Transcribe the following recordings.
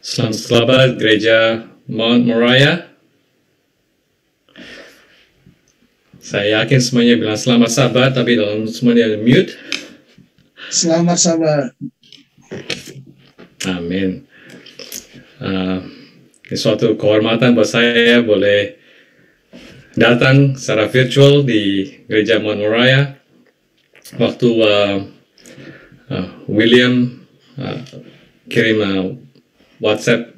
Selamat Gereja Mount Moriah. Saya yakin semuanya bilang selamat Sabat, tapi dalam semuanya ada mute. Selamat Sabat. Amin. Ini suatu kehormatan buat saya boleh datang secara virtual di Gereja Mount Moriah. Waktu William kirim WhatsApp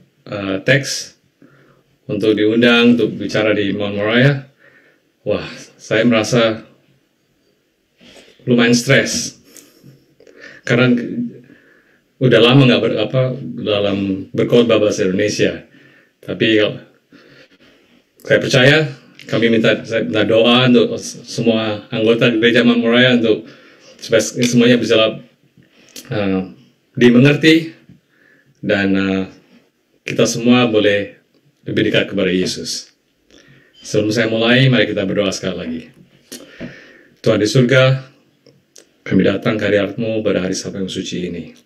teks untuk diundang untuk bicara di Mount Moriah, wah, saya merasa lumayan stres karena udah lama nggak dalam berkhotbah bahasa Indonesia. Tapi saya percaya kami minta doa untuk semua anggota Gereja Mount Moriah untuk supaya semuanya bisa dimengerti dan kita semua boleh lebih dekat kepada Yesus. Sebelum saya mulai, mari kita berdoa sekali lagi. Tuhan di surga, kami datang ke hadirat-Mu pada hari Sabat yang suci ini.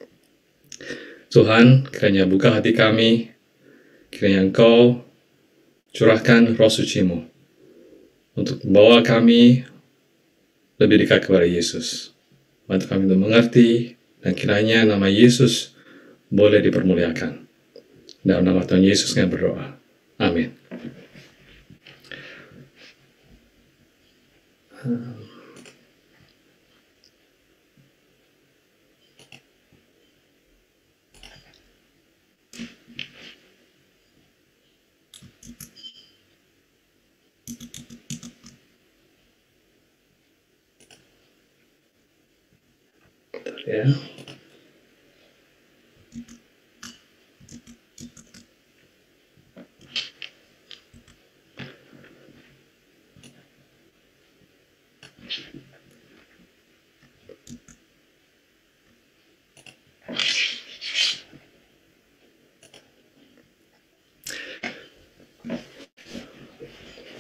Tuhan, kiranya buka hati kami, kiranya Engkau curahkan roh suci-Mu untuk membawa kami lebih dekat kepada Yesus. Bantu kami untuk mengerti, dan kiranya nama Yesus boleh dipermuliakan. Dalam nama Tuhan Yesus kami berdoa. Amin. Ya.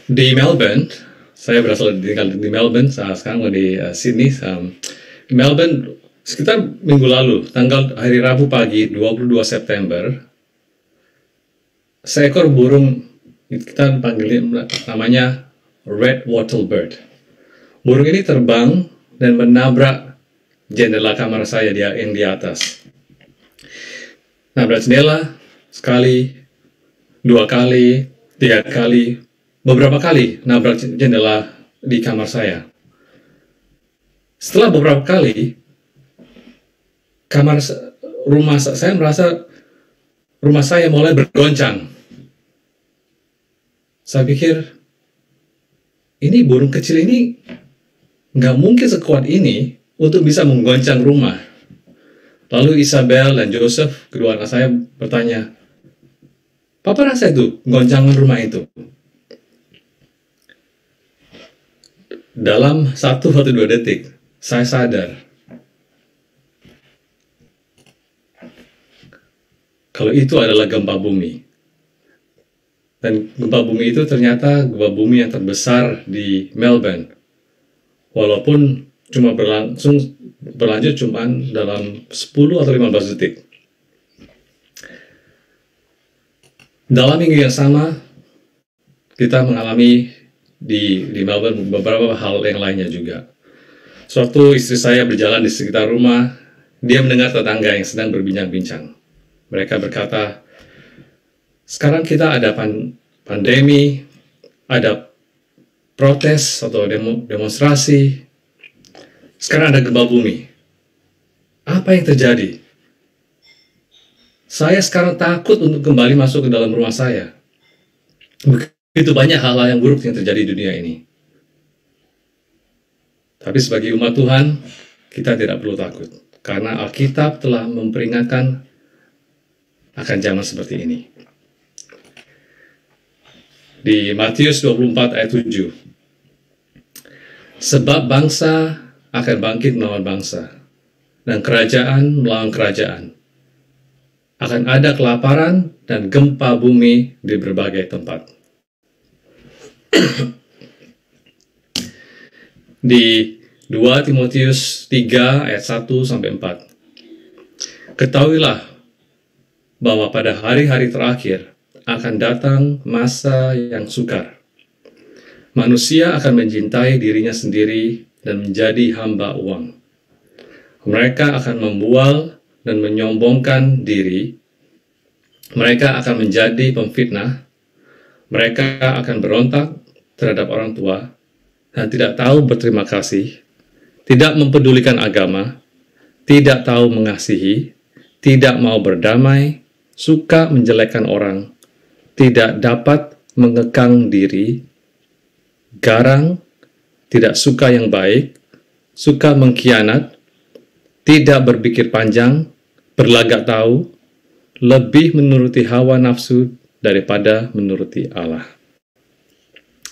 Di Melbourne, saya berasal tinggal di Melbourne, sekarang di Sydney. Di Melbourne, sekitar minggu lalu, hari Rabu pagi, 22 September, seekor burung, kita panggil namanya Red Wattle Bird. Burung ini terbang dan menabrak jendela kamar saya yang di atas. Nabrak jendela, sekali, dua kali, tiga kali, beberapa kali nabrak jendela di kamar saya. Setelah beberapa kali, rumah saya merasa rumah saya mulai bergoncang. Saya pikir, ini burung kecil ini nggak mungkin sekuat ini untuk bisa menggoncang rumah. Lalu Isabel dan Joseph, kedua anak saya, bertanya, "Papa rasa itu goncangan rumah itu?" Dalam 1 atau 2 detik, saya sadar kalau itu adalah gempa bumi. Dan gempa bumi itu ternyata gempa bumi yang terbesar di Melbourne. Walaupun cuma berlanjut cuma dalam 10 atau 15 detik. Dalam minggu yang sama, kita mengalami di Melbourne beberapa hal yang lainnya juga. Suatu istri saya berjalan di sekitar rumah, dia mendengar tetangga yang sedang berbincang-bincang. Mereka berkata, sekarang kita ada pandemi, ada protes atau demonstrasi, sekarang ada gempa bumi. Apa yang terjadi? Saya sekarang takut untuk kembali masuk ke dalam rumah saya. Begitu banyak hal-hal yang buruk yang terjadi di dunia ini. Tapi sebagai umat Tuhan, kita tidak perlu takut. Karena Alkitab telah memperingatkan akan zaman seperti ini. Di Matius 24 ayat 7. Sebab bangsa akan bangkit melawan bangsa, dan kerajaan melawan kerajaan. Akan ada kelaparan dan gempa bumi di berbagai tempat. Di 2 Timotius 3 ayat 1-4. Ketahuilah bahwa pada hari-hari terakhir akan datang masa yang sukar. Manusia akan mencintai dirinya sendiri dan menjadi hamba uang. Mereka akan membual dan menyombongkan diri. Mereka akan menjadi pemfitnah. Mereka akan berontak terhadap orang tua dan tidak tahu berterima kasih, tidak mempedulikan agama, tidak tahu mengasihi, tidak mau berdamai, suka menjelekkan orang, tidak dapat mengekang diri, garang, tidak suka yang baik, suka mengkhianat, tidak berpikir panjang, berlagak tahu, lebih menuruti hawa nafsu daripada menuruti Allah.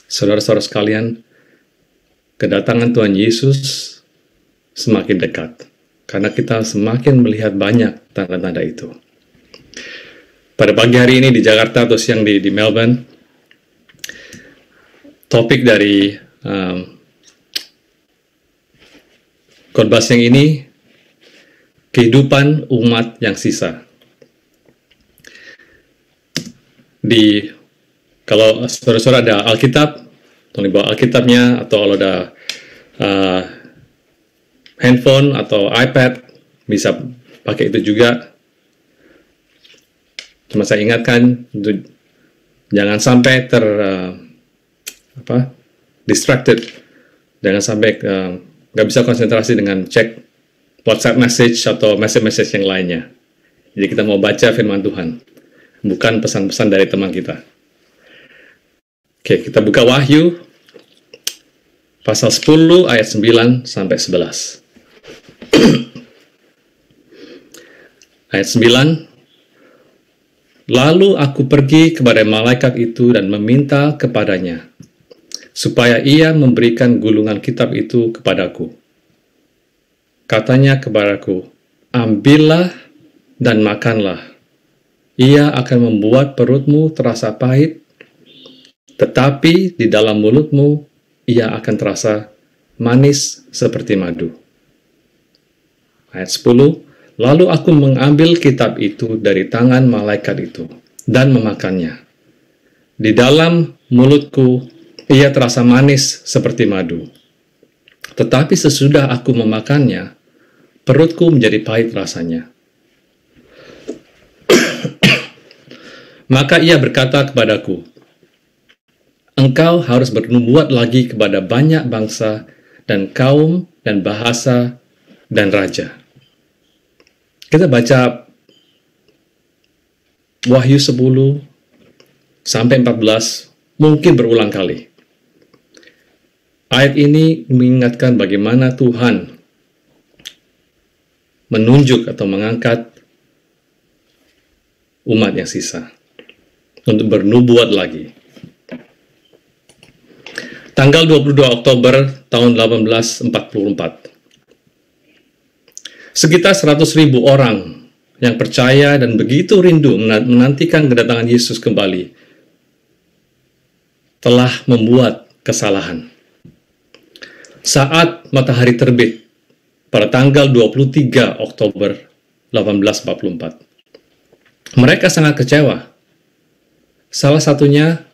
Saudara-saudara sekalian, kedatangan Tuhan Yesus semakin dekat, karena kita semakin melihat banyak tanda-tanda itu. Pada pagi hari ini di Jakarta atau siang di Melbourne, topik dari khotbah siang ini, kehidupan umat yang sisa. Kalau saudara-saudara ada Alkitab, tolong bawa Alkitabnya, atau kalau ada handphone atau iPad, bisa pakai itu juga. Cuma saya ingatkan, jangan sampai distracted, jangan sampai nggak bisa konsentrasi dengan cek WhatsApp message atau message yang lainnya. Jadi kita mau baca firman Tuhan, bukan pesan-pesan dari teman kita. Oke, kita buka Wahyu pasal 10 ayat 9 sampai 11. Ayat 9. Lalu aku pergi kepada malaikat itu dan meminta kepadanya supaya ia memberikan gulungan kitab itu kepadaku. Katanya kepadaku, ambillah dan makanlah. Ia akan membuat perutmu terasa pahit, tetapi di dalam mulutmu ia akan terasa manis seperti madu. Ayat 10, lalu aku mengambil kitab itu dari tangan malaikat itu dan memakannya. Di dalam mulutku ia terasa manis seperti madu. Tetapi sesudah aku memakannya, perutku menjadi pahit rasanya. Maka ia berkata kepadaku, engkau harus bernubuat lagi kepada banyak bangsa dan kaum dan bahasa dan raja. Kita baca Wahyu 10 sampai 14 mungkin berulang kali. Ayat ini mengingatkan bagaimana Tuhan menunjuk atau mengangkat umat yang sisa untuk bernubuat lagi. Tanggal 22 Oktober tahun 1844. Sekitar 100.000 orang yang percaya dan begitu rindu menantikan kedatangan Yesus kembali telah membuat kesalahan. Saat matahari terbit pada tanggal 23 Oktober 1844. Mereka sangat kecewa. Salah satunya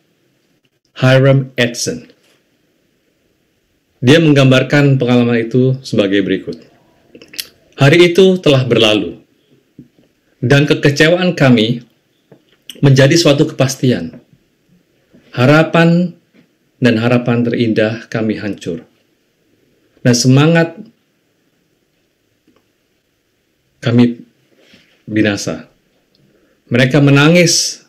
Hiram Edson. Dia menggambarkan pengalaman itu sebagai berikut. Hari itu telah berlalu, dan kekecewaan kami menjadi suatu kepastian. Harapan dan harapan terindah kami hancur. Dan semangat kami binasa. Mereka menangis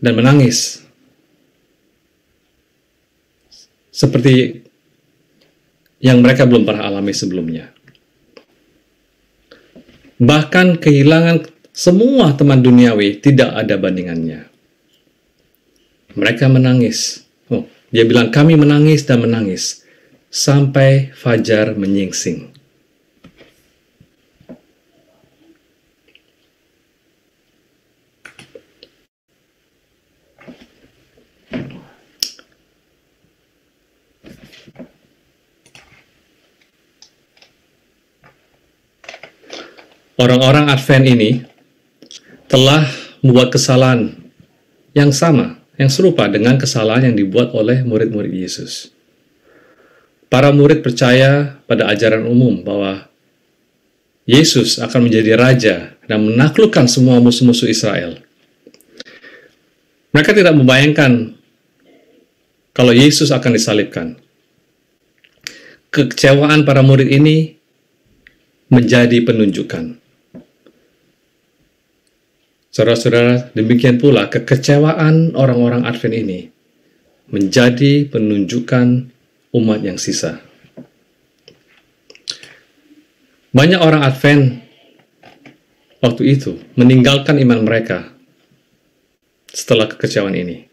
dan menangis seperti yang mereka belum pernah alami sebelumnya. Bahkan kehilangan semua teman duniawi tidak ada bandingannya. Mereka menangis. Dia bilang kami menangis dan menangis sampai fajar menyingsing. orang-orang Advent ini telah membuat kesalahan yang sama, yang serupa dengan kesalahan yang dibuat oleh murid-murid Yesus. Para murid percaya pada ajaran umum bahwa Yesus akan menjadi raja dan menaklukkan semua musuh-musuh Israel. Mereka tidak membayangkan kalau Yesus akan disalibkan. Kekecewaan para murid ini menjadi penunjukan. Saudara-saudara, demikian pula kekecewaan orang-orang Advent ini menjadi penunjukan umat yang sisa. Banyak orang Advent waktu itu meninggalkan iman mereka setelah kekecewaan ini.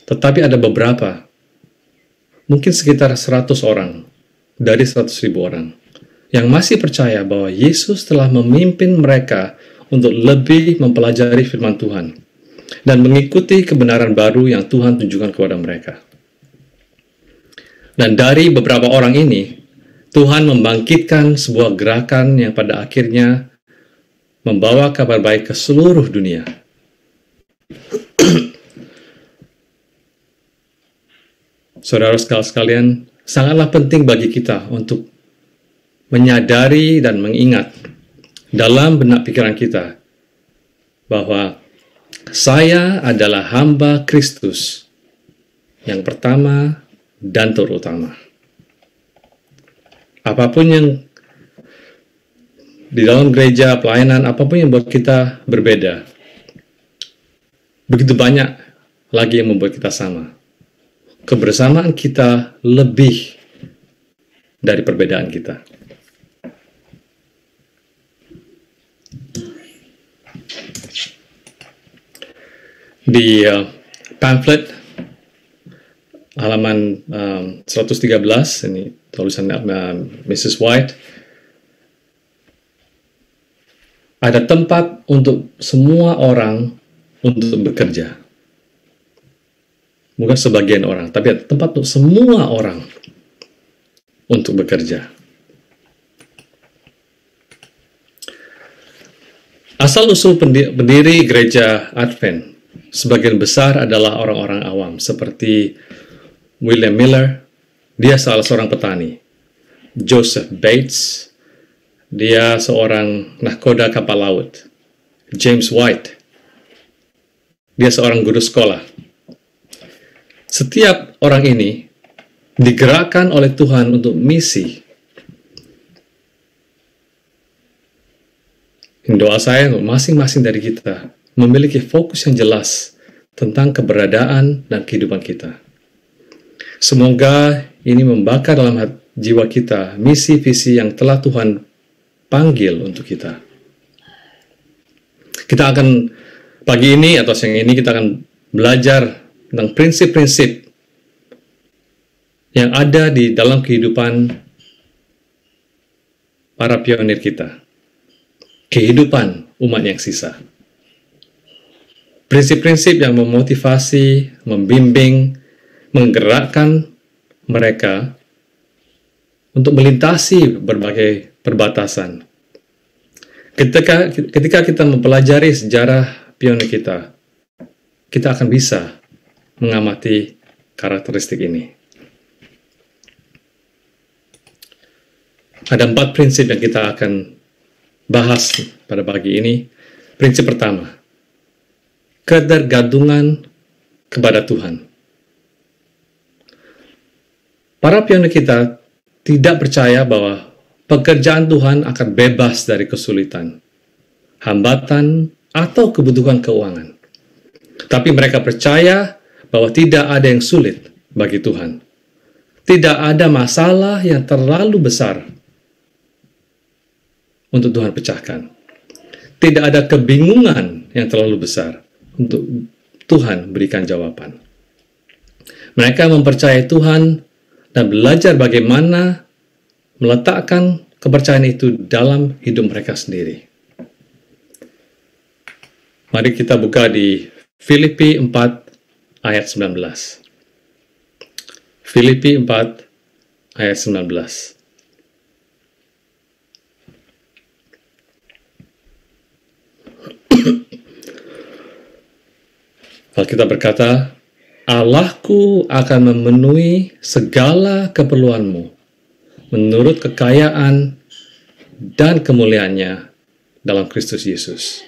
Tetapi ada beberapa, mungkin sekitar 100 orang dari 100.000 orang, yang masih percaya bahwa Yesus telah memimpin mereka untuk lebih mempelajari firman Tuhan dan mengikuti kebenaran baru yang Tuhan tunjukkan kepada mereka. Dan dari beberapa orang ini, Tuhan membangkitkan sebuah gerakan yang pada akhirnya membawa kabar baik ke seluruh dunia. Saudara sekalian, sangatlah penting bagi kita untuk menyadari dan mengingat dalam benak pikiran kita bahwa saya adalah hamba Kristus yang pertama dan terutama. Apapun yang di dalam gereja, pelayanan, apapun yang membuat kita berbeda, begitu banyak lagi yang membuat kita sama. Kebersamaan kita lebih dari perbedaan kita. Di pamflet halaman 113, ini tulisan Mrs. White, ada tempat untuk semua orang untuk bekerja. Bukan sebagian orang, tapi ada tempat untuk semua orang untuk bekerja. Asal-usul pendiri gereja Advent sebagian besar adalah orang-orang awam, seperti William Miller, dia salah seorang petani. Joseph Bates, dia seorang nahkoda kapal laut. James White, dia seorang guru sekolah. Setiap orang ini digerakkan oleh Tuhan untuk misi. Doa saya untuk masing-masing dari kita memiliki fokus yang jelas tentang keberadaan dan kehidupan kita. Semoga ini membakar dalam jiwa kita misi-visi yang telah Tuhan panggil untuk kita. Kita akan, pagi ini atau siang ini, kita akan belajar tentang prinsip-prinsip yang ada di dalam kehidupan para pionir kita. Kehidupan umat yang sisa. Prinsip-prinsip yang memotivasi, membimbing, menggerakkan mereka untuk melintasi berbagai perbatasan. Ketika kita mempelajari sejarah pionir kita, kita akan bisa mengamati karakteristik ini. Ada 4 prinsip yang kita akan bahas pada pagi ini. Prinsip pertama, ketergantungan kepada Tuhan. Para pionir kita tidak percaya bahwa pekerjaan Tuhan akan bebas dari kesulitan, hambatan, atau kebutuhan keuangan. Tapi mereka percaya bahwa tidak ada yang sulit bagi Tuhan. Tidak ada masalah yang terlalu besar untuk Tuhan pecahkan. Tidak ada kebingungan yang terlalu besar untuk Tuhan berikan jawaban. Mereka mempercayai Tuhan dan belajar bagaimana meletakkan kepercayaan itu dalam hidup mereka sendiri. Mari kita buka di Filipi 4 ayat 19. Filipi 4 ayat 19. Alkitab berkata, Allahku akan memenuhi segala keperluanmu menurut kekayaan dan kemuliaannya dalam Kristus Yesus.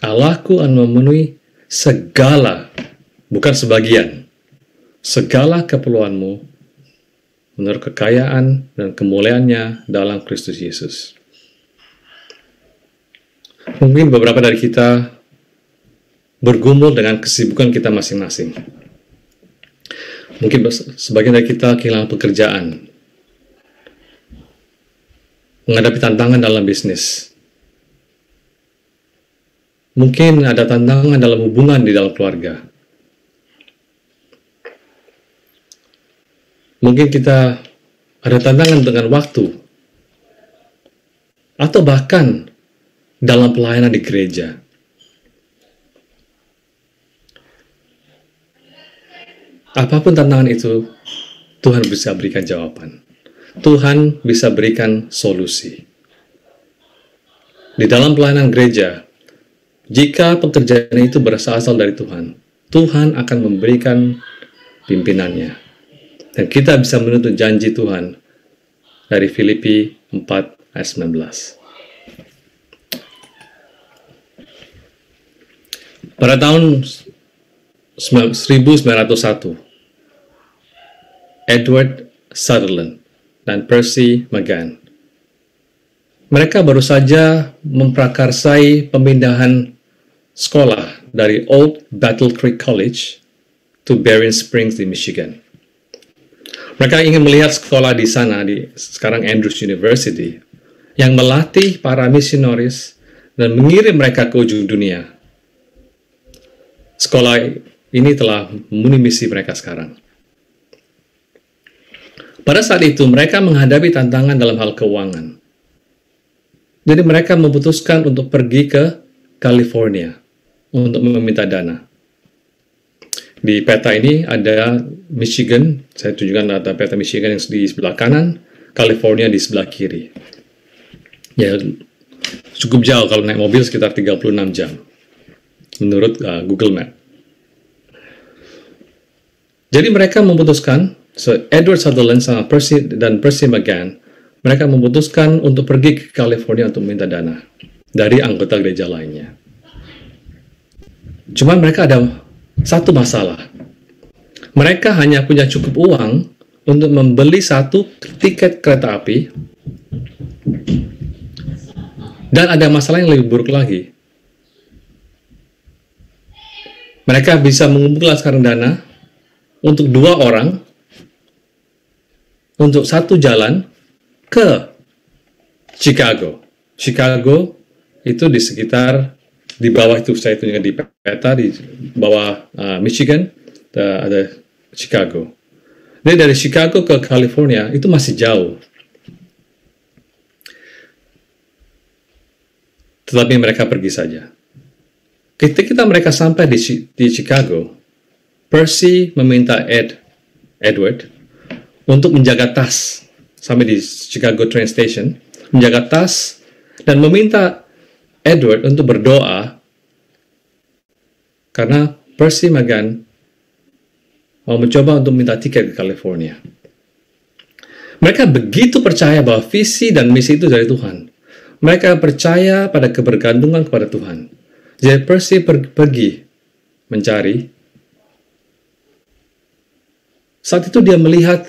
Allahku akan memenuhi segala, bukan sebagian, segala keperluanmu menurut kekayaan dan kemuliaannya dalam Kristus Yesus. Mungkin beberapa dari kita bergumul dengan kesibukan kita masing-masing. Mungkin sebagian dari kita kehilangan pekerjaan, menghadapi tantangan dalam bisnis. Mungkin ada tantangan dalam hubungan di dalam keluarga. Mungkin kita ada tantangan dengan waktu, atau bahkan dalam pelayanan di gereja. Apapun tantangan itu, Tuhan bisa berikan jawaban. Tuhan bisa berikan solusi. Di dalam pelayanan gereja, jika pekerjaan itu berasal dari Tuhan, Tuhan akan memberikan pimpinannya. Dan kita bisa menuntut janji Tuhan dari Filipi 4 ayat 19. Pada tahun 1901, Edward Sutherland dan Percy McGann, mereka baru saja memprakarsai pemindahan sekolah dari Old Battle Creek College to Berrien Springs di Michigan. Mereka ingin melihat sekolah di sana, di sekarang Andrews University, yang melatih para misionaris dan mengirim mereka ke ujung dunia. Sekolah ini telah memenuhi misi mereka sekarang. Pada saat itu, mereka menghadapi tantangan dalam hal keuangan. Jadi mereka memutuskan untuk pergi ke California untuk meminta dana. Di peta ini ada Michigan, saya tunjukkan data peta Michigan yang di sebelah kanan, California di sebelah kiri. Ya, cukup jauh kalau naik mobil sekitar 36 jam, menurut Google Map. Jadi mereka memutuskan, Edward Sutherland sama Percy McGann, mereka memutuskan untuk pergi ke California untuk minta dana dari anggota gereja lainnya. Cuma mereka ada satu masalah. Mereka hanya punya cukup uang untuk membeli satu tiket kereta api, dan ada masalah yang lebih buruk lagi. Mereka bisa mengumpulkan sekarang dana untuk 2 orang untuk satu jalan ke Chicago. Chicago itu di sekitar, di bawah itu saya tunjukkan di peta, di bawah Michigan ada Chicago. Jadi dari Chicago ke California itu masih jauh. Tetapi mereka pergi saja. Ketika mereka sampai di Chicago, Percy meminta Edward untuk menjaga tas sampai di Chicago train station, menjaga tas, dan meminta Edward untuk berdoa karena Percy McGann mau mencoba untuk minta tiket ke California. Mereka begitu percaya bahwa visi dan misi itu dari Tuhan. Mereka percaya pada kebergantungan kepada Tuhan. Jadi Percy pergi mencari. Saat itu dia melihat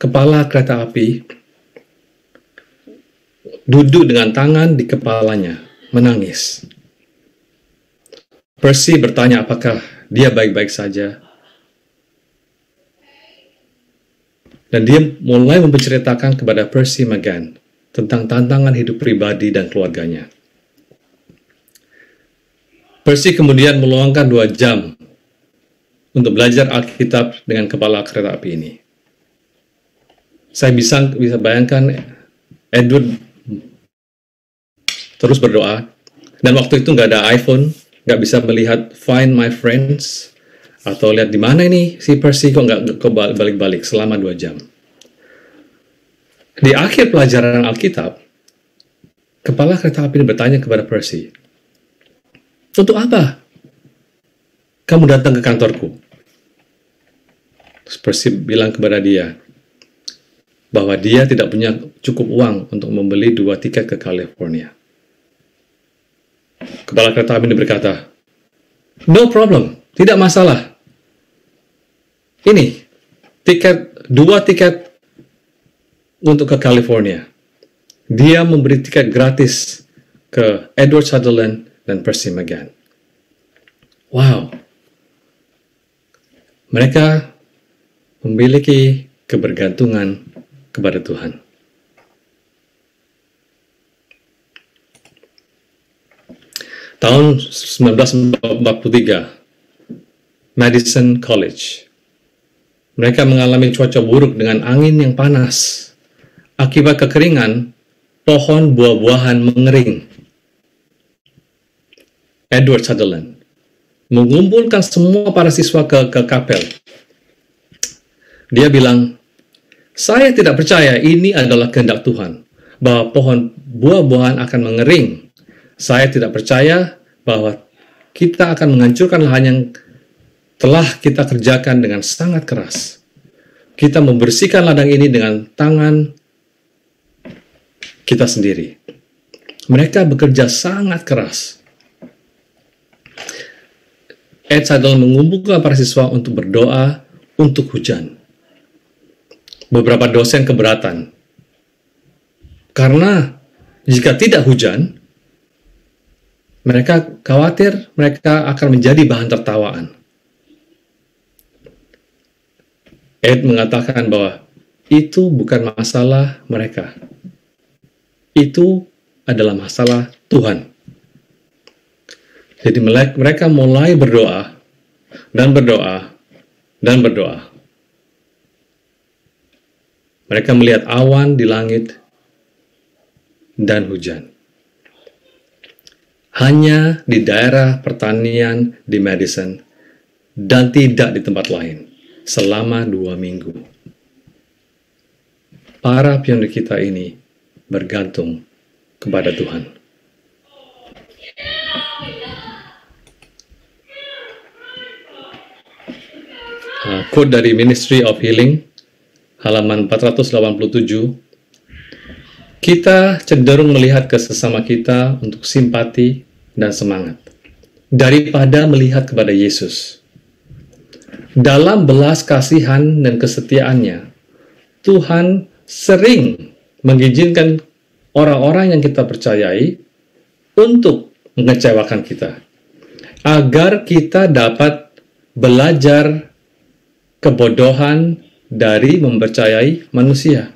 kepala kereta api duduk dengan tangan di kepalanya, menangis. Percy bertanya apakah dia baik-baik saja. Dan dia mulai menceritakan kepada Percy McGann tentang tantangan hidup pribadi dan keluarganya. Percy kemudian meluangkan 2 jam untuk belajar Alkitab dengan kepala kereta api ini. Saya bisa bayangkan Edward terus berdoa, dan waktu itu nggak ada iPhone, nggak bisa melihat Find My Friends, atau lihat di mana ini si Percy kok nggak balik-balik selama 2 jam. Di akhir pelajaran Alkitab, kepala kereta api bertanya kepada Percy, untuk apa kamu datang ke kantorku. Terus Percy bilang kepada dia bahwa dia tidak punya cukup uang untuk membeli 2 tiket ke California. Kepala kereta api ini berkata, "No problem, tidak masalah. Ini, 2 tiket untuk ke California." Dia memberi tiket gratis ke Edward Sutherland dan Percy Magan. Wow. Mereka memiliki kebergantungan kepada Tuhan. Tahun 1943, Madison College. Mereka mengalami cuaca buruk dengan angin yang panas. Akibat kekeringan, pohon buah-buahan mengering. Edward Sutherland mengumpulkan semua para siswa ke kapel. Dia bilang, "Saya tidak percaya ini adalah kehendak Tuhan, bahwa pohon buah-buahan akan mengering. Saya tidak percaya bahwa kita akan menghancurkan lahan yang telah kita kerjakan dengan sangat keras. Kita membersihkan ladang ini dengan tangan kita sendiri." Mereka bekerja sangat keras. Ed Sutherland mengumpulkan para siswa untuk berdoa untuk hujan. Beberapa dosen keberatan. Karena jika tidak hujan, mereka khawatir mereka akan menjadi bahan tertawaan. Ed mengatakan bahwa itu bukan masalah mereka. Itu adalah masalah Tuhan. Jadi mereka mulai berdoa dan berdoa dan berdoa. Mereka melihat awan di langit dan hujan. Hanya di daerah pertanian di Madison dan tidak di tempat lain selama 2 minggu. Para pionir kita ini bergantung kepada Tuhan. Quote dari Ministry of Healing, halaman 487, kita cenderung melihat ke sesama kita untuk simpati dan semangat, daripada melihat kepada Yesus. Dalam belas kasihan dan kesetiaannya, Tuhan sering mengizinkan orang-orang yang kita percayai untuk mengecewakan kita, agar kita dapat belajar kebodohan dari mempercayai manusia.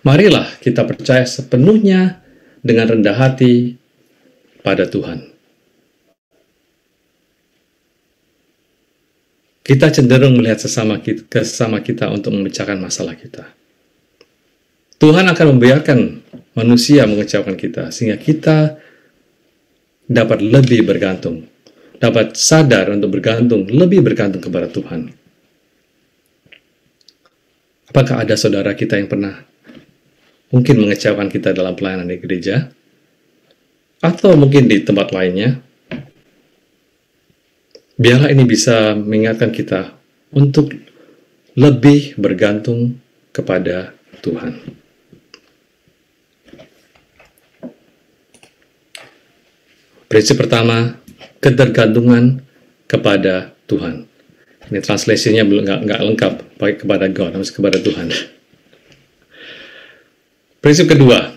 Marilah kita percaya sepenuhnya dengan rendah hati pada Tuhan. Kita cenderung melihat sesama kita untuk memecahkan masalah kita. Tuhan akan membiarkan manusia mengecewakan kita, sehingga kita dapat lebih bergantung, dapat sadar untuk lebih bergantung kepada Tuhan. Apakah ada saudara kita yang pernah mungkin mengecewakan kita dalam pelayanan di gereja? Atau mungkin di tempat lainnya? Biarlah ini bisa mengingatkan kita untuk lebih bergantung kepada Tuhan. Prinsip pertama, ketergantungan kepada Tuhan. Ini translasinya belum nggak lengkap, baik kepada God, harus kepada Tuhan. Prinsip kedua,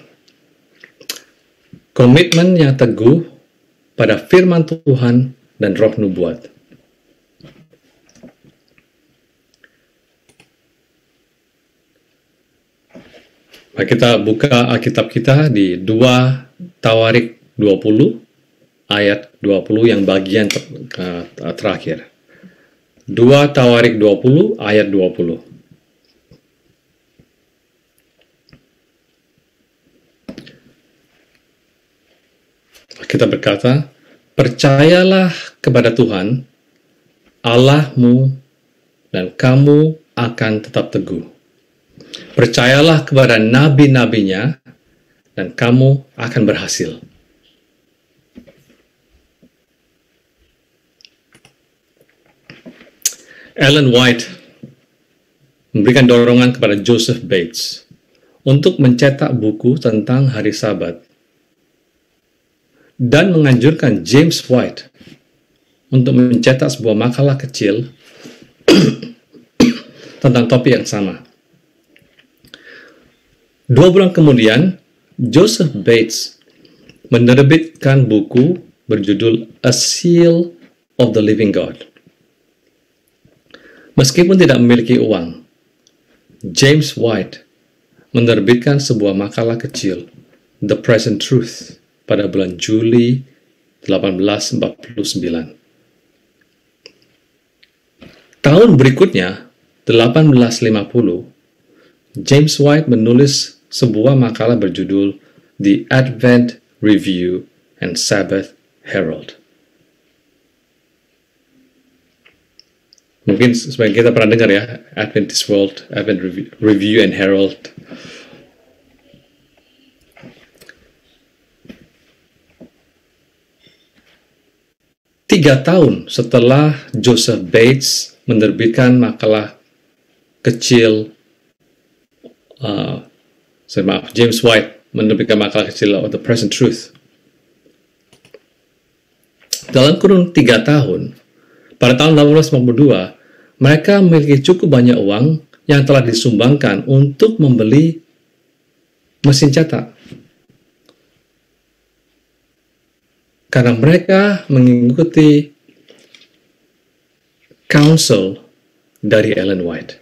komitmen yang teguh pada firman Tuhan dan roh nubuat. Mari kita buka Alkitab kita di 2 Tawarik 20 ayat 20 yang bagian terakhir. 2 Tawarik 20 ayat 20. Kita berkata, percayalah kepada Tuhan, Allahmu, dan kamu akan tetap teguh. Percayalah kepada nabi-nabinya, dan kamu akan berhasil. Ellen White memberikan dorongan kepada Joseph Bates untuk mencetak buku tentang hari Sabat dan menganjurkan James White untuk mencetak sebuah makalah kecil tentang topik yang sama. 2 bulan kemudian, Joseph Bates menerbitkan buku berjudul A Seal of the Living God. Meskipun tidak memiliki uang, James White menerbitkan sebuah makalah kecil, The Present Truth, pada bulan Juli 1849. Tahun berikutnya, 1850, James White menulis sebuah makalah berjudul The Advent Review and Sabbath Herald. Mungkin sebagian kita pernah dengar ya, Adventist World, Advent Review and Herald. Tiga tahun setelah Joseph Bates menerbitkan makalah kecil, James White menerbitkan makalah kecil The Present Truth. Dalam kurun 3 tahun, pada tahun 1852, mereka memiliki cukup banyak uang yang telah disumbangkan untuk membeli mesin cetak. Karena mereka mengikuti counsel dari Ellen White.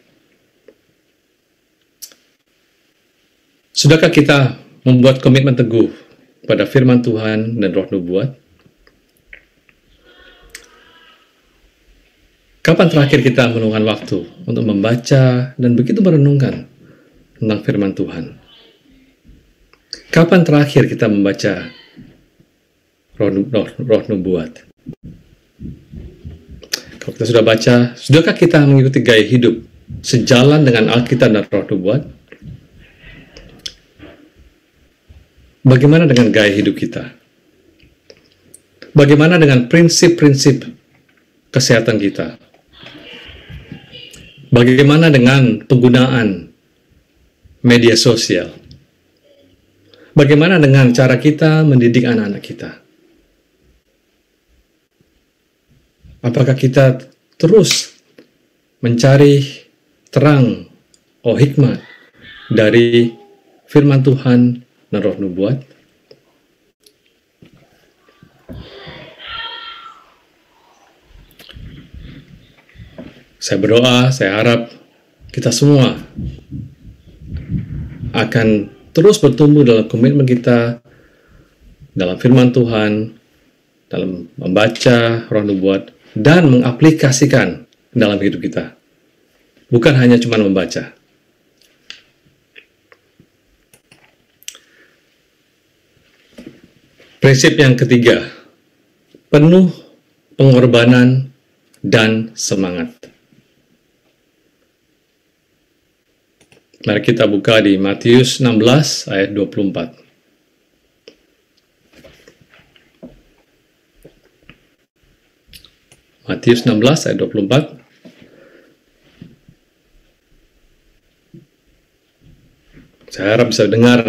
Sudahkah kita membuat komitmen teguh pada firman Tuhan dan roh nubuat? Kapan terakhir kita meluangkan waktu untuk membaca dan begitu merenungkan tentang firman Tuhan? Kapan terakhir kita membaca roh nubuat? Kalau kita sudah baca, sudahkah kita mengikuti gaya hidup sejalan dengan Alkitab dan roh nubuat? Bagaimana dengan gaya hidup kita? Bagaimana dengan prinsip-prinsip kesehatan kita? Bagaimana dengan penggunaan media sosial? Bagaimana dengan cara kita mendidik anak-anak kita? Apakah kita terus mencari terang, hikmat dari firman Tuhan dan roh nubuat? Saya berdoa, saya harap kita semua akan terus bertumbuh dalam komitmen kita dalam firman Tuhan, dalam membaca roh nubuat, dan mengaplikasikan dalam hidup kita. Bukan hanya cuma membaca. Prinsip yang ketiga, penuh pengorbanan dan semangat. Mari kita buka di Matius 16 ayat 24. Matius 16 ayat 24. Saya harap bisa dengar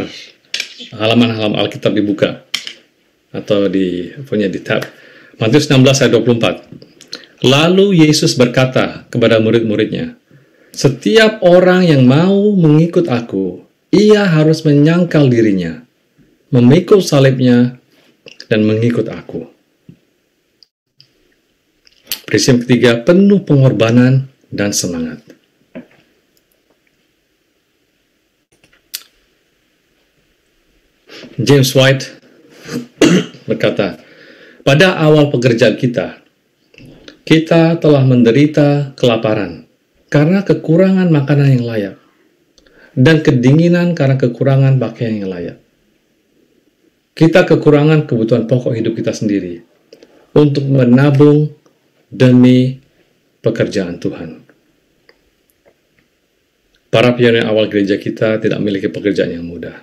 halaman-halaman Alkitab dibuka atau di tab. Matius 16 ayat 24. Lalu Yesus berkata kepada murid-muridnya, "Setiap orang yang mau mengikut aku, ia harus menyangkal dirinya, memikul salibnya, dan mengikut aku." Prinsip ketiga, penuh pengorbanan dan semangat. James White berkata, pada awal pekerjaan kita telah menderita kelaparan karena kekurangan makanan yang layak, dan kedinginan karena kekurangan pakaian yang layak. Kita kekurangan kebutuhan pokok hidup kita sendiri untuk menabung demi pekerjaan Tuhan. Para pionir awal gereja kita tidak memiliki pekerjaan yang mudah.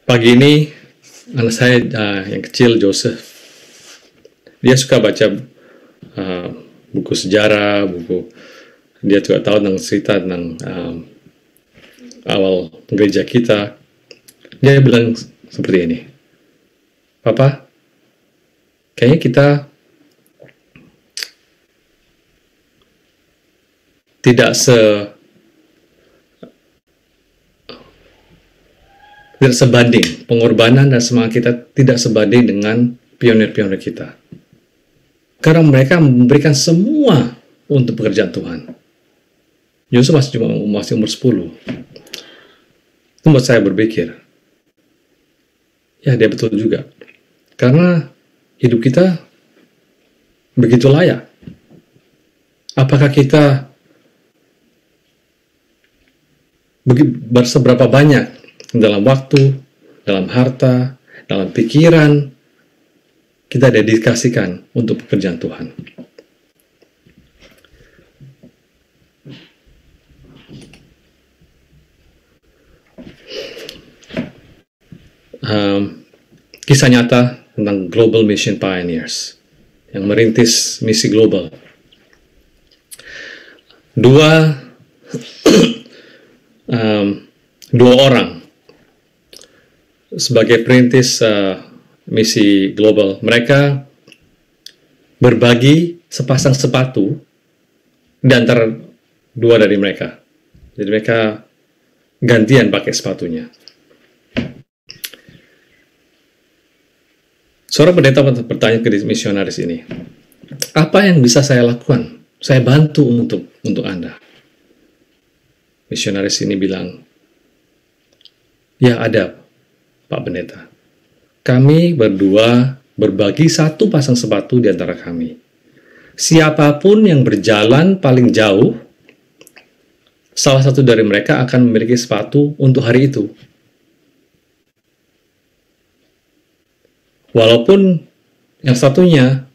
Pagi ini, anak saya yang kecil, Joseph, Dia suka baca buku sejarah, dia juga tahu tentang cerita tentang awal gereja kita. Dia bilang seperti ini, Papa, kayaknya kita tidak sebanding, pengorbanan dan semangat kita tidak sebanding dengan pionir-pionir kita. Karena mereka memberikan semua untuk pekerjaan Tuhan. Yusuf masih umur 10. Itu membuat saya berpikir, ya dia betul juga. Karena hidup kita begitu layak. Apakah kita seberapa banyak dalam waktu, dalam harta, dalam pikiran kita dedikasikan untuk pekerjaan Tuhan. Kisah nyata tentang Global Mission Pioneers yang merintis misi global. Dua orang sebagai perintis misi global. Mereka berbagi sepasang sepatu di antara dua dari mereka. Jadi mereka gantian pakai sepatunya. Seorang pendeta bertanya ke misionaris ini, apa yang bisa saya lakukan? Saya bantu untuk Anda. Misionaris ini bilang, ya ada, Pak Pendeta. Kami berdua berbagi satu pasang sepatu di antara kami. Siapapun yang berjalan paling jauh, salah satu dari mereka akan memiliki sepatu untuk hari itu. Walaupun yang satunya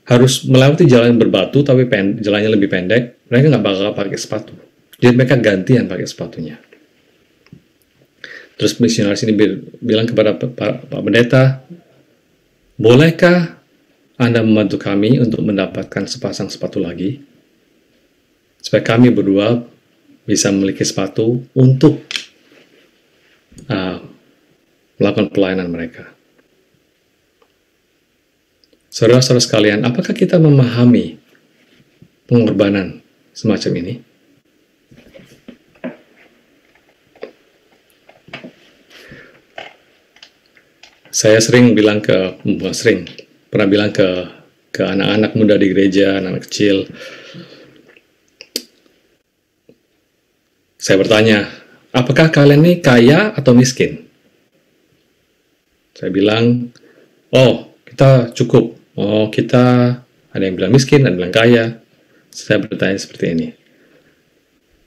harus melewati jalan berbatu, tapi jalannya lebih pendek, mereka nggak bakal pakai sepatu. Jadi mereka gantian pakai sepatunya. Terus misionaris ini bilang kepada Pak Pendeta, bolehkah Anda membantu kami untuk mendapatkan sepasang sepatu lagi? Supaya kami berdua bisa memiliki sepatu untuk melakukan pelayanan mereka. Saudara-saudara sekalian, apakah kita memahami pengorbanan semacam ini? Saya pernah bilang ke anak-anak muda di gereja, anak kecil. Saya bertanya, apakah kalian ini kaya atau miskin? Saya bilang, oh kita cukup. Oh, kita ada yang bilang miskin, ada yang bilang kaya. Saya bertanya seperti ini.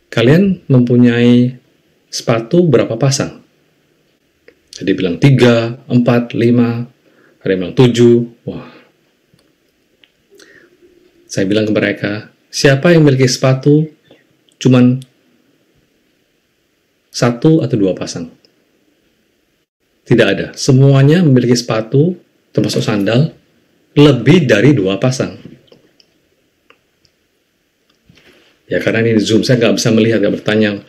Kalian mempunyai sepatu berapa pasang? Jadi bilang 3, 4, 5, ada yang bilang 7. Wah. Saya bilang ke mereka, siapa yang memiliki sepatu cuman 1 atau 2 pasang? Tidak ada. Semuanya memiliki sepatu, termasuk sandal, lebih dari 2 pasang. Ya karena ini Zoom, saya nggak bisa melihat, nggak bertanya.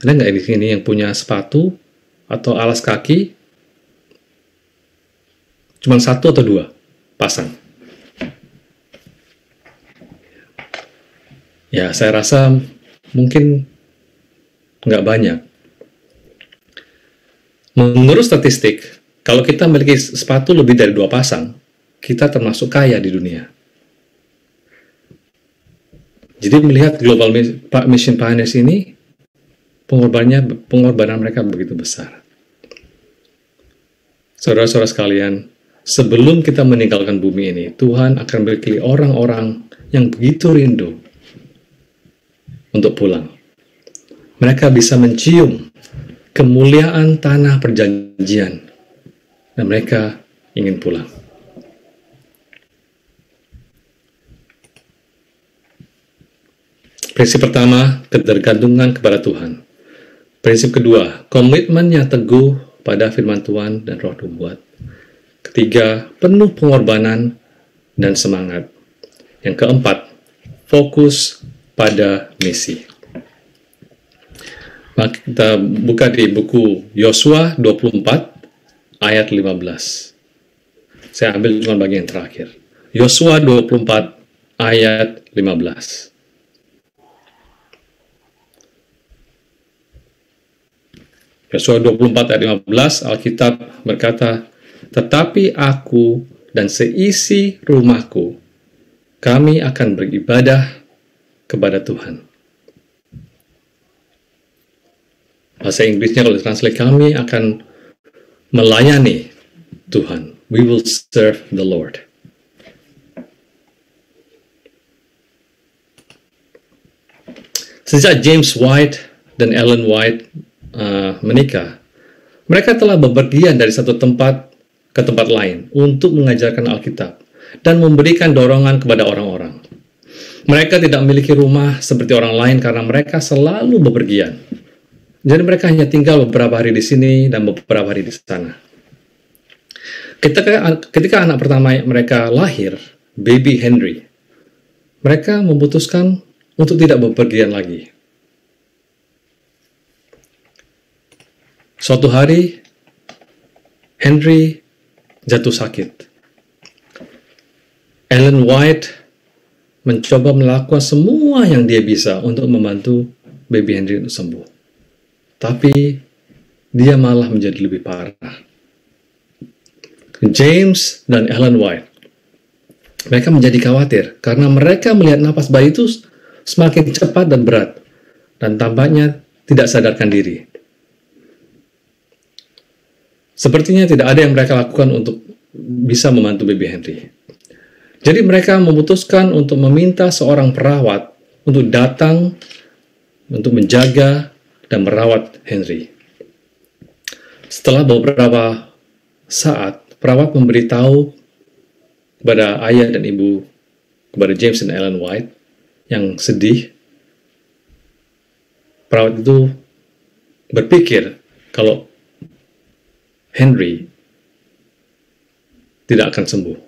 Ada nggak di sini yang punya sepatu atau alas kaki cuma 1 atau 2 pasang? Ya saya rasa mungkin nggak banyak. Menurut statistik, kalau kita memiliki sepatu lebih dari 2 pasang, kita termasuk kaya di dunia. Jadi melihat Global Mission Pioneers ini, pengorbanan mereka begitu besar. Saudara-saudara sekalian, sebelum kita meninggalkan bumi ini, Tuhan akan memiliki orang-orang yang begitu rindu untuk pulang. Mereka bisa mencium kemuliaan tanah perjanjian, dan mereka ingin pulang. Prinsip pertama, ketergantungan kepada Tuhan. Prinsip kedua, komitmen yang teguh pada firman Tuhan dan roh nubuat. Ketiga, penuh pengorbanan dan semangat. Yang keempat, fokus pada misi. Maka kita buka di buku Yosua 24 ayat 15. Saya ambil cuma bagian terakhir. Yosua 24 ayat 15. Yosua 24 ayat 15, Alkitab berkata, "Tetapi aku dan seisi rumahku, kami akan beribadah kepada Tuhan." Bahasa Inggrisnya kalau ditranslate, kami akan melayani Tuhan. We will serve the Lord. Sejak James White dan Ellen White menikah, mereka telah bepergian dari satu tempat ke tempat lain untuk mengajarkan Alkitab dan memberikan dorongan kepada orang-orang. Mereka tidak memiliki rumah seperti orang lain karena mereka selalu bepergian. Jadi mereka hanya tinggal beberapa hari di sini dan beberapa hari di sana. Ketika anak pertama mereka lahir, baby Henry, mereka memutuskan untuk tidak bepergian lagi. Suatu hari, Henry jatuh sakit. Ellen White mencoba melakukan semua yang dia bisa untuk membantu baby Henry untuk sembuh. Tapi dia malah menjadi lebih parah. James dan Ellen White, mereka menjadi khawatir karena mereka melihat napas bayi itu semakin cepat dan berat dan tampaknya tidak sadarkan diri. Sepertinya tidak ada yang mereka lakukan untuk bisa membantu baby Henry. Jadi mereka memutuskan untuk meminta seorang perawat untuk datang untuk menjaga dan merawat Henry. Setelah beberapa saat, perawat memberitahu kepada ayah dan ibu, kepada James dan Ellen White yang sedih. Perawat itu berpikir kalau Henry tidak akan sembuh.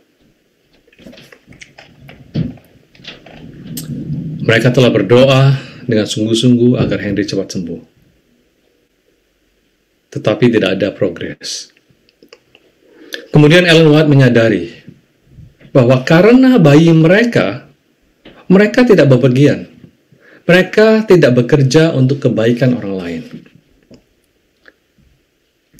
Mereka telah berdoa dengan sungguh-sungguh agar Henry cepat sembuh. Tetapi tidak ada progres. Kemudian Ellen White menyadari bahwa karena bayi mereka tidak bepergian. Mereka tidak bekerja untuk kebaikan orang lain.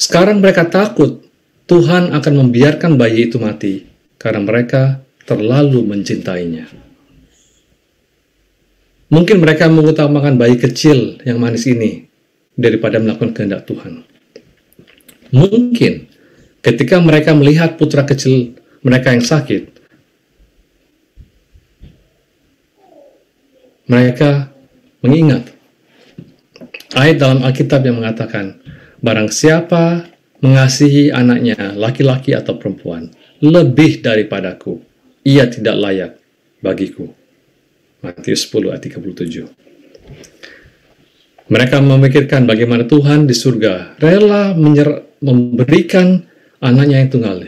Sekarang mereka takut Tuhan akan membiarkan bayi itu mati karena mereka terlalu mencintainya. Mungkin mereka mengutamakan bayi kecil yang manis ini daripada melakukan kehendak Tuhan. Mungkin ketika mereka melihat putra kecil mereka yang sakit, mereka mengingat ayat dalam Alkitab yang mengatakan, barang siapa mengasihi anaknya, laki-laki atau perempuan, lebih daripadaku, ia tidak layak bagiku. Matius 10 ayat 37. Mereka memikirkan bagaimana Tuhan di surga rela memberikan anaknya yang tunggal,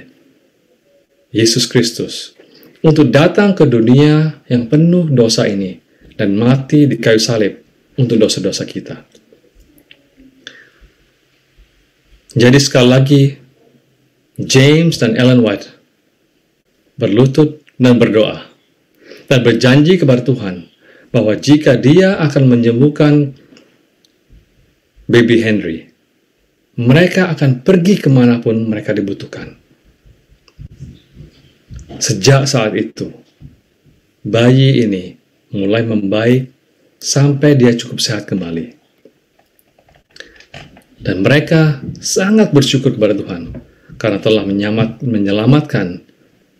Yesus Kristus, untuk datang ke dunia yang penuh dosa ini dan mati di kayu salib untuk dosa-dosa kita. Jadi sekali lagi, James dan Ellen White berlutut dan berdoa dan berjanji kepada Tuhan bahwa jika dia akan menyembuhkan baby Henry, mereka akan pergi kemanapun mereka dibutuhkan. Sejak saat itu, bayi ini mulai membaik sampai dia cukup sehat kembali. Dan mereka sangat bersyukur kepada Tuhan karena telah menyelamatkan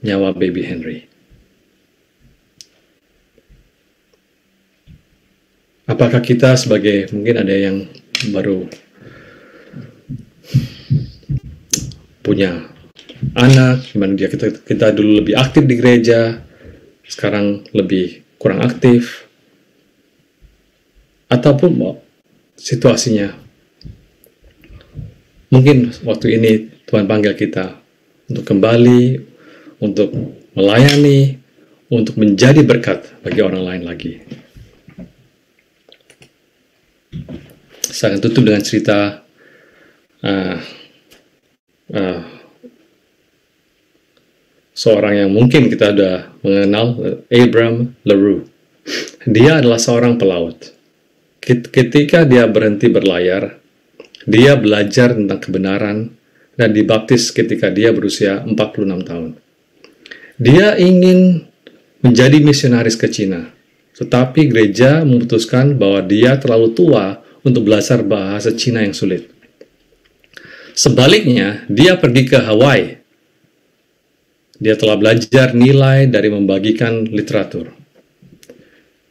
nyawa baby Henry. Apakah kita sebagai, mungkin ada yang baru punya anak, dimana kita dulu lebih aktif di gereja, sekarang lebih kurang aktif, ataupun situasinya, mungkin waktu ini Tuhan panggil kita untuk kembali, untuk melayani, untuk menjadi berkat bagi orang lain lagi. Saya akan tutup dengan cerita seorang yang mungkin kita sudah mengenal, Abraham LaRue. Dia adalah seorang pelaut. Ketika dia berhenti berlayar, dia belajar tentang kebenaran dan dibaptis ketika dia berusia 46 tahun. Dia ingin menjadi misionaris ke Cina, tetapi gereja memutuskan bahwa dia terlalu tua untuk belajar bahasa Cina yang sulit. Sebaliknya, dia pergi ke Hawaii. Dia telah belajar nilai dari membagikan literatur.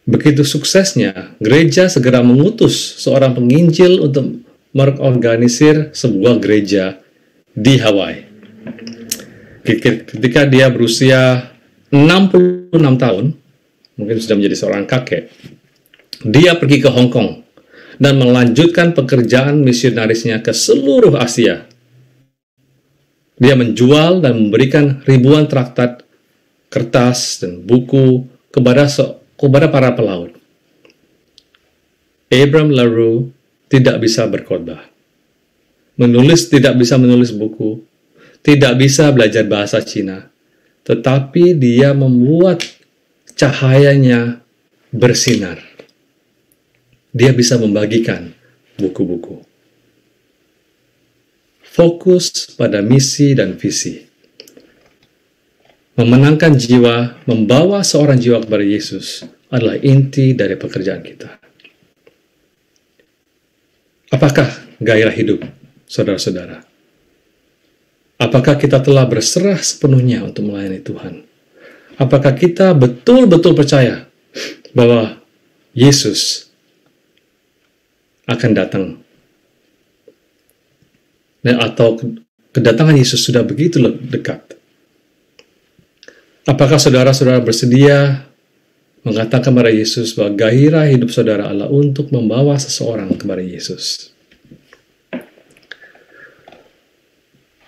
Begitu suksesnya, gereja segera mengutus seorang penginjil untuk mengorganisir sebuah gereja di Hawaii. Ketika dia berusia 66 tahun, mungkin sudah menjadi seorang kakek, dia pergi ke Hong Kong dan melanjutkan pekerjaan misionarisnya ke seluruh Asia. Dia menjual dan memberikan ribuan traktat, kertas, dan buku kepada para pelaut. Abraham LaRue tidak bisa berkhotbah, tidak bisa menulis buku, tidak bisa belajar bahasa Cina, tetapi dia membuat cahayanya bersinar. Dia bisa membagikan buku-buku. Fokus pada misi dan visi. Memenangkan jiwa, membawa seorang jiwa kepada Yesus adalah inti dari pekerjaan kita. Apakah gairah hidup, saudara-saudara? Apakah kita telah berserah sepenuhnya untuk melayani Tuhan? Apakah kita betul-betul percaya bahwa Yesus akan datang? Atau kedatangan Yesus sudah begitu dekat? Apakah saudara-saudara bersedia mengatakan kepada Yesus bahwa gairah hidup saudara adalah untuk membawa seseorang kepada Yesus?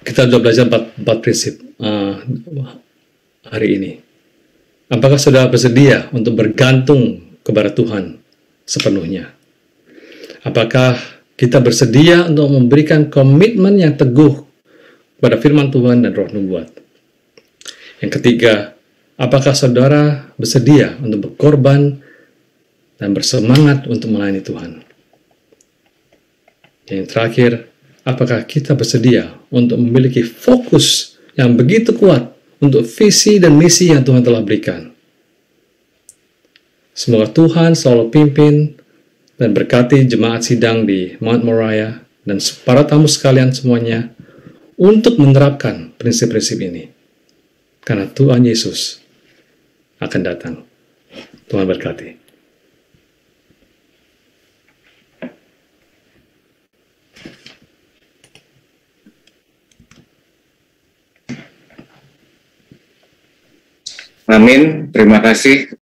Kita sudah belajar empat prinsip hari ini. Apakah saudara bersedia untuk bergantung kepada Tuhan sepenuhnya? Apakah kita bersedia untuk memberikan komitmen yang teguh pada firman Tuhan dan roh nubuat? Yang ketiga, apakah saudara bersedia untuk berkorban dan bersemangat untuk melayani Tuhan? Yang terakhir, apakah kita bersedia untuk memiliki fokus yang begitu kuat untuk visi dan misi yang Tuhan telah berikan? Semoga Tuhan selalu pimpin dan berkati jemaat sidang di Mount Moriah dan para tamu sekalian semuanya untuk menerapkan prinsip-prinsip ini. Karena Tuhan Yesus akan datang. Tuhan berkati. Amin. Terima kasih